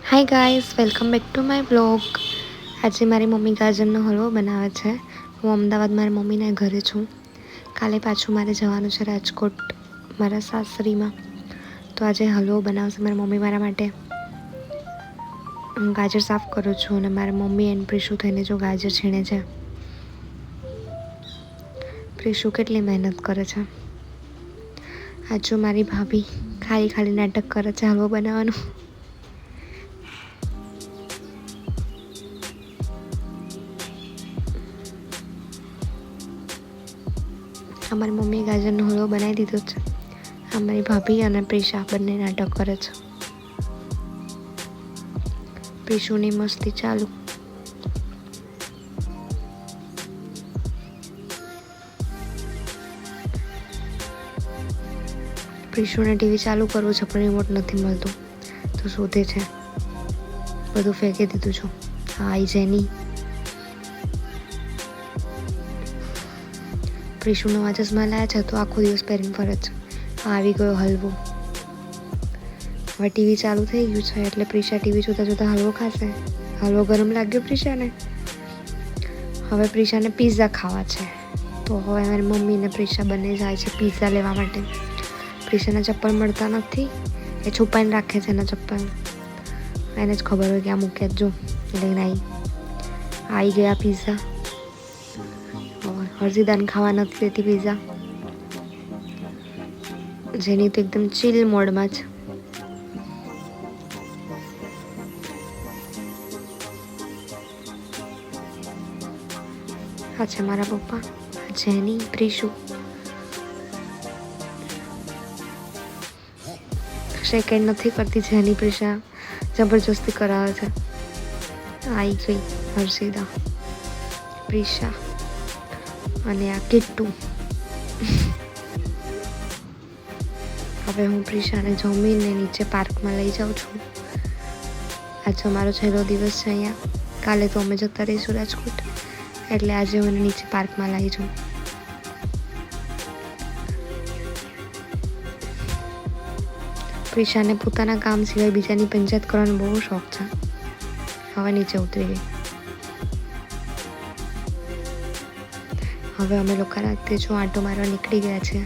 Hi guys, welcome back to my blog. આજે મારી mummy ગાજરનો હલવો બનાવે છે. હું અમદાવાદ મારી મમ્મીના ઘરે છું. કાલે પાછું મારે જવાનું છે રાજકોટ મારા સાસરીમાં. તો આજે હલવો બનાવશે મારી મમ્મી મારા માટે. હું ગાજર સાફ કરું છું અને મારા મમ્મી એન્ડ પ્રીશુ થઈને જો ગાજર છીણે છે. પ્રીશુ કેટલી મહેનત કરે છે. આ જો મારી ભાભી ખાલી નાટક કરે છે હલવો બનાવવાનું. અમારી મમ્મીએ ગાજરનો હલવો બનાવી દીધો છે. અમારી ભાભી અને પ્રીશા બંને નાટક કરે છે. પ્રીશુની મસ્તી ચાલુ. પ્રીશુને ટીવી ચાલુ કરવું છે પણ રિમોટ નથી મળતું તો શોધે છે. બધું ફેંકી દીધું છું. હા આઈ જેની. પ્રીશુ નવા ચશ્મા લાયા છે તો આખો દિવસ પહેરીને ફરે છે. આવી ગયો હલવો. હવે ટીવી ચાલુ થઈ ગયું છે એટલે પ્રીશા ટીવી જોતા હલવો ખાશે. હલવો ગરમ લાગ્યો પ્રીશાને. હવે પ્રીશાને પિઝા ખાવા છે તો હવે મારી મમ્મી ને પ્રીશા બંને જાય છે પિઝા લેવા માટે. પ્રીશાના ચપ્પલ મળતા નથી, એ છુપાઈને રાખે છે એના ચપ્પલ. એને જ ખબર હોય કે આ મૂક્યા જો લઈને આવી ગયા પિઝા. હર્ષિદાને ખાવા નથી દેતી પિઝા. જેની તો એકદમ ચીલ મોડમાં જ. આ છે મારા પપ્પા, જેની, પ્રીશુ. સેકન્ડ નથી કરતી જેની. પ્રીશા જબરજસ્તી કરાવે છે. આવી ગઈ હર્ષિદા, પ્રીશા અને આ કિટ્ટુ. હવે હું પ્રીશાને જમીને નીચે પાર્કમાં લઈ જાઉં છું. આજે અમારો છેલ્લો દિવસ છે અહીંયા. કાલે તો અમે જતા રહીશું રાજકોટ એટલે આજે હું એને નીચે પાર્કમાં લઈ જાઉં. પ્રીશાને પોતાના કામ સિવાય બીજાની પંચાયત કરવાનો બહુ શોખ છે. હવે નીચે ઉતરી ગઈ. હવે અમે લોકો રાતે જો આંટો મારવા નીકળી ગયા છે.